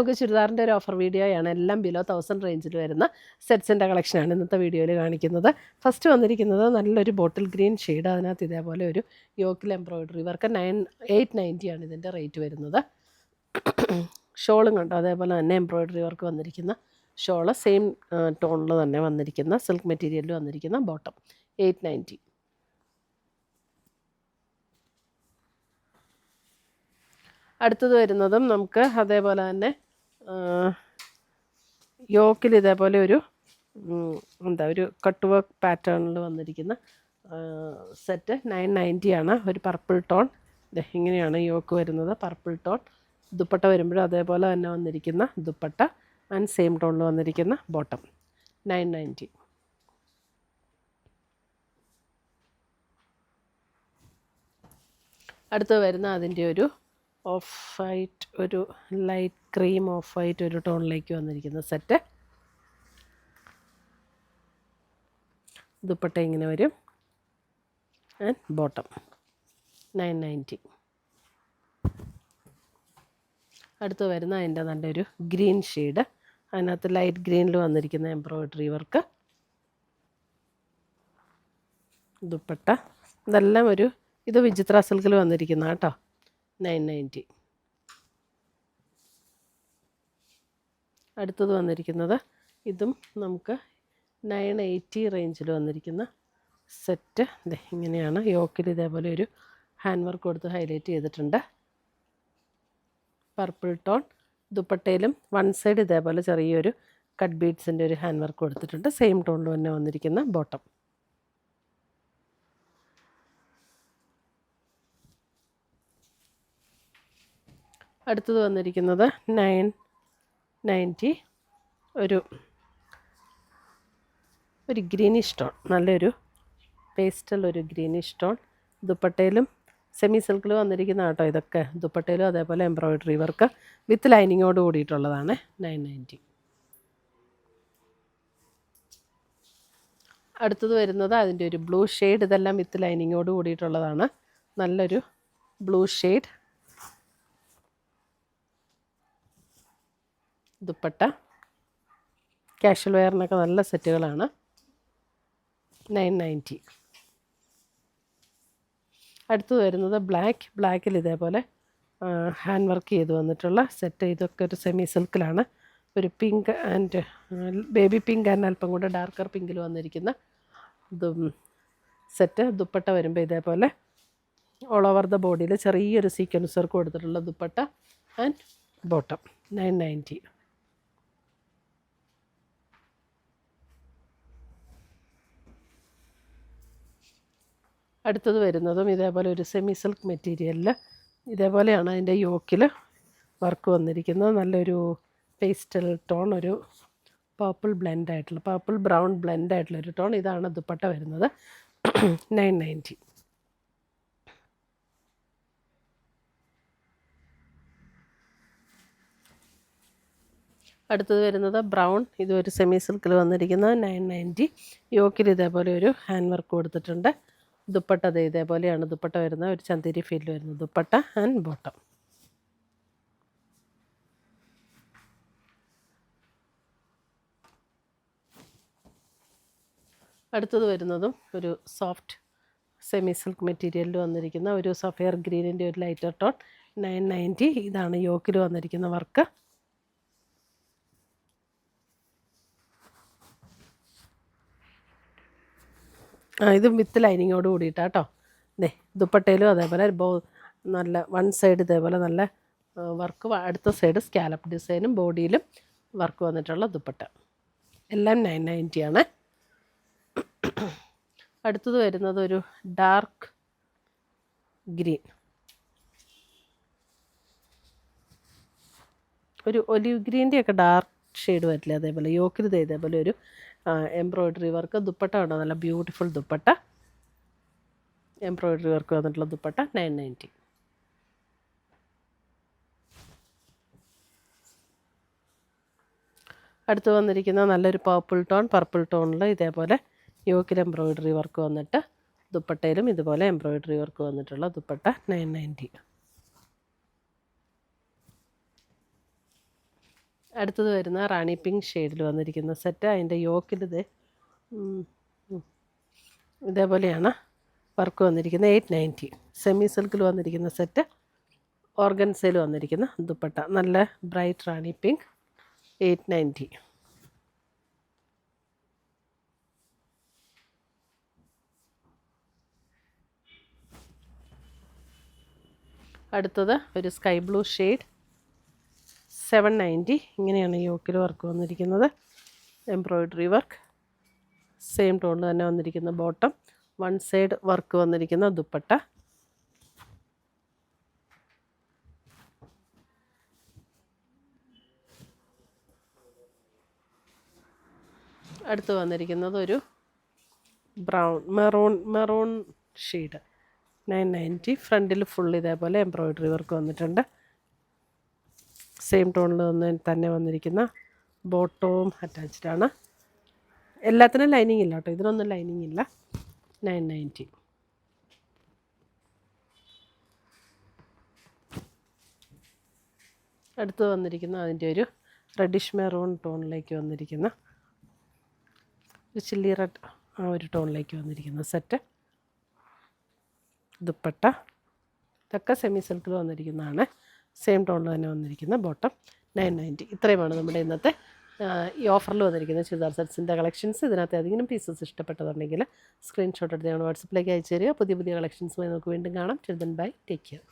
നമുക്ക് ചുരിദാറിൻ്റെ ഒരു ഓഫർ വീഡിയോയാണ്. എല്ലാം ബിലോ 1000 റേഞ്ചിൽ വരുന്ന സെറ്റ്സിൻ്റെ കളക്ഷനാണ് ഇന്നത്തെ വീഡിയോയിൽ കാണിക്കുന്നത്. ഫസ്റ്റ് വന്നിരിക്കുന്നത് നല്ലൊരു ബോട്ടിൽ ഗ്രീൻ ഷെയ്ഡ്. അതിനകത്ത് ഇതേപോലെ ഒരു യോക്കിൽ എംബ്രോയിഡറി വർക്ക് 890 ആണ് ഇതിൻ്റെ റേറ്റ് വരുന്നത്. ഷോളും കണ്ടോ, അതേപോലെ തന്നെ എംബ്രോയിഡറി വർക്ക് വന്നിരിക്കുന്ന ഷോള്, സെയിം ടോണിൽ തന്നെ വന്നിരിക്കുന്ന സിൽക്ക് മെറ്റീരിയലിൽ വന്നിരിക്കുന്ന ബോട്ടം 890. അടുത്തത് വരുന്നതും നമുക്ക് അതേപോലെ തന്നെ യോക്കിൽ ഇതേപോലെ ഒരു ഒരു കട്ട് വർക്ക് പാറ്റേണിൽ വന്നിരിക്കുന്ന സെറ്റ് 990 ആണ്. ഒരു പർപ്പിൾ ടോൺ, ഇങ്ങനെയാണ് യോക്ക് വരുന്നത്. പർപ്പിൾ ടോൺ ദുപ്പട്ട വരുമ്പോഴും അതേപോലെ തന്നെ വന്നിരിക്കുന്ന ദുപ്പട്ട ആൻഡ് സെയിം ടോണിൽ വന്നിരിക്കുന്ന ബോട്ടം 990. അടുത്ത് വരുന്ന അതിൻ്റെ ഒരു ഓഫ് വൈറ്റ്, ഒരു ലൈറ്റ് ക്രീം ഓഫ് വൈറ്റ് ഒരു ടോണിലേക്ക് വന്നിരിക്കുന്ന സെറ്റ്. ദുപ്പട്ട ഇങ്ങനെ വരും ആൻഡ് ബോട്ടം 990. അടുത്ത് വരുന്ന അതിൻ്റെ നല്ലൊരു ഗ്രീൻ ഷെയ്ഡ്, അതിനകത്ത് ലൈറ്റ് ഗ്രീനിൽ വന്നിരിക്കുന്ന എംബ്രോയിഡറി വർക്ക്. ദുപ്പട്ട ഇതെല്ലാം ഇത് വിചിത്ര സിൽക്കിൽ വന്നിരിക്കുന്ന കേട്ടോ 990. അടുത്തത് വന്നിരിക്കുന്നത് ഇതും നമുക്ക് 980 റേഞ്ചിൽ വന്നിരിക്കുന്ന സെറ്റ്. ഇങ്ങനെയാണ് യോക്കിൽ ഇതേപോലെ ഒരു ഹാൻഡ് വർക്ക് കൊടുത്ത് ഹൈലൈറ്റ് ചെയ്തിട്ടുണ്ട്. പർപ്പിൾ ടോൺ ദുപ്പട്ടയിലും വൺ സൈഡ് ഇതേപോലെ ചെറിയൊരു കട്ട് ബീഡ്സിൻ്റെ ഒരു ഹാൻഡ് വർക്ക് കൊടുത്തിട്ടുണ്ട്. സെയിം ടോണിൽ തന്നെ വന്നിരിക്കുന്ന ബോട്ടം. അടുത്തത് വന്നിരിക്കുന്നത് 990, ഒരു ഗ്രീനിഷ് ടോൺ, നല്ലൊരു പേസ്റ്റൽ ഒരു ഗ്രീനിഷ് ടോൺ. ദുപ്പട്ടയിലും സെമി സിൽക്കിൽ വന്നിരിക്കുന്ന കേട്ടോ ഇതൊക്കെ. ദുപ്പട്ടയിലും അതേപോലെ എംബ്രോയിഡറി വർക്ക് വിത്ത് ലൈനിങ്ങോട് കൂടിയിട്ടുള്ളതാണ് 990. അടുത്തത് വരുന്നത് അതിൻ്റെ ഒരു ബ്ലൂ ഷെയ്ഡ്. ഇതെല്ലാം വിത്ത് ലൈനിങ്ങോട് കൂടിയിട്ടുള്ളതാണ്. നല്ലൊരു ബ്ലൂ ഷെയ്ഡ്. ദുപ്പട്ട കാഷ്വൽ വെയറിനൊക്കെ നല്ല സെറ്റുകളാണ് 990. അടുത്തത് വരുന്നത് ബ്ലാക്കിൽ ഇതേപോലെ ഹാൻഡ് വർക്ക് ചെയ്ത് വന്നിട്ടുള്ള സെറ്റ്. ഇതൊക്കെ ഒരു സെമി സിൽക്കിലാണ്. ഒരു pink and baby pink and അല്പം കൂടെ ഡാർക്കർ പിങ്കിൽ വന്നിരിക്കുന്ന സെറ്റ്. ദുപ്പട്ട വരുമ്പോൾ ഇതേപോലെ ഓൾ ഓവർ ദ ബോഡിയിൽ ചെറിയൊരു സീക്വൻസ് വർക്ക് കൊടുത്തിട്ടുള്ള ദുപ്പട്ട ആൻഡ് ബോട്ടം 990. അടുത്തത് വരുന്നതും ഇതേപോലെ ഒരു സെമി സിൽക്ക് മെറ്റീരിയലിൽ ഇതേപോലെയാണ് അതിൻ്റെ യോക്കിൽ വർക്ക് വന്നിരിക്കുന്നത്. നല്ലൊരു പേസ്റ്റൽ ടോൺ, ഒരു പർപ്പിൾ ബ്രൗൺ ബ്ലെൻഡ് ആയിട്ടുള്ളൊരു ടോൺ. ഇതാണ് ദുപ്പട്ട വരുന്നത് 990. അടുത്തത് വരുന്നത് ബ്രൗൺ. ഇതൊരു സെമി സിൽക്കിൽ വന്നിരിക്കുന്നത് 990. യോക്കിൽ ഇതേപോലെ ഒരു ഹാൻഡ് വർക്ക് കൊടുത്തിട്ടുണ്ട്. ദുപ്പട്ട ഇതേപോലെയാണ് ദുപ്പട്ട വരുന്നത്. ഒരു ചന്ദേരി ഫീൽ വരുന്ന ദുപ്പട്ട ആൻഡ് ബോട്ടം. അടുത്തത് വരുന്നതും ഒരു സോഫ്റ്റ് സെമി സിൽക്ക് മെറ്റീരിയലിൽ വന്നിരിക്കുന്ന ഒരു സഫയർ ഗ്രീനിൻ്റെ ഒരു ലൈറ്റർ ടോൺ 990. ഇതാണ് യോക്കിൽ വന്നിരിക്കുന്ന വർക്ക്. ഇതും വിത്ത് ലൈനിങ്ങോട് കൂടിയിട്ടാട്ടോ. ദുപ്പട്ടയിലും അതേപോലെ നല്ല വൺ സൈഡ് ഇതേപോലെ നല്ല വർക്ക്, അടുത്ത സൈഡ് സ്കാലപ്പ് ഡിസൈനും ബോഡിയിലും വർക്ക് വന്നിട്ടുള്ള ദുപ്പട്ട. എല്ലാം 990 ആണ്. അടുത്തത് വരുന്നത് ഒരു ഡാർക്ക് ഗ്രീൻ, ഒരു ഒലിവ് ഗ്രീൻ്റെയൊക്കെ ഡാർക്ക് ഷെയ്ഡ് വരില്ല. അതേപോലെ യോക്കിൽ ഇതേപോലെ ഒരു എംബ്രോയിഡറി വർക്ക്. ദുപ്പട്ട ഉണ്ടോ, നല്ല ബ്യൂട്ടിഫുൾ ദുപ്പട്ട, എംബ്രോയിഡറി വർക്ക് വന്നിട്ടുള്ള ദുപ്പട്ട 990. അടുത്ത് വന്നിരിക്കുന്ന നല്ലൊരു പർപ്പിൾ ടോണിൽ ഇതേപോലെ യോക്കിൽ എംബ്രോയിഡറി വർക്ക് വന്നിട്ട് ദുപ്പട്ടയിലും ഇതുപോലെ എംബ്രോയിഡറി വർക്ക് വന്നിട്ടുള്ള ദുപ്പട്ട 990. അടുത്തത് വരുന്ന റാണി പിങ്ക് ഷെയ്ഡിൽ വന്നിരിക്കുന്ന സെറ്റ്. അതിൻ്റെ യോക്കിൽ ഇതേപോലെയാണ് വർക്ക് വന്നിരിക്കുന്നത്. 890. സെമി സിൽക്കിൽ വന്നിരിക്കുന്ന സെറ്റ്. ഓർഗൻസയിൽ വന്നിരിക്കുന്ന ദുപ്പട്ട. നല്ല ബ്രൈറ്റ് റാണി പിങ്ക്. 890. അടുത്തത് ഒരു സ്കൈ ബ്ലൂ ഷെയ്ഡ്. 790. ഇങ്ങനെയാണ് യോക്കിൽ വർക്ക് വന്നിരിക്കുന്നത്. Embroidery work. സെയിം ടോണിൽ തന്നെ വന്നിരിക്കുന്ന ബോട്ടം. വൺ സൈഡ് വർക്ക് വന്നിരിക്കുന്ന ദുപ്പട്ട. അടുത്ത് വന്നിരിക്കുന്നത് ഒരു മെറൂൺ ഷെയ്ഡ്. 990. ഫ്രണ്ടിൽ ഫുൾ ഇതേപോലെ എംബ്രോയ്ഡറി വർക്ക് വന്നിട്ടുണ്ട്. സെയിം ടോണിൽ തന്നെ വന്നിരിക്കുന്ന ബോട്ടവും അറ്റാച്ച്ഡ് ആണ്. എല്ലാത്തിനും ലൈനിങ് ഇല്ല കേട്ടോ, ഇതിനൊന്നും ലൈനിങ് ഇല്ല. 990. അടുത്ത് വന്നിരിക്കുന്ന അതിൻ്റെ ഒരു റെഡിഷ് മെറൂൺ ടോണിലേക്ക് വന്നിരിക്കുന്ന ഒരു ചില്ലി റെഡ് ആ ഒരു ടോണിലേക്ക് വന്നിരിക്കുന്ന സെറ്റ്. ദുപ്പട്ട. ഇതൊക്കെ സെമി സിൽക്കിൽ വന്നിരിക്കുന്നതാണ്. സെയിം ടോണിൽ തന്നെ വന്നിരിക്കുന്ന ബോട്ടം. 990. ഇത്രയുമാണ് നമ്മുടെ ഇന്നത്തെ ഈ ഓഫറിൽ വന്നിരിക്കുന്ന ചുരിദാർ സെറ്റ്സിൻ്റെ കളക്ഷൻസ്. ഇതിനകത്ത് ഏതെങ്കിലും പീസസ് ഇഷ്ടപ്പെട്ടതുണ്ടെങ്കിൽ സ്ക്രീൻഷോട്ട് എടുത്ത് ഞങ്ങൾ വാട്സപ്പിലേക്ക് അയച്ചു തരിക. പുതിയ കളക്ഷൻസുമായി നമുക്ക് വീണ്ടും കാണാം. Children bye. Take care.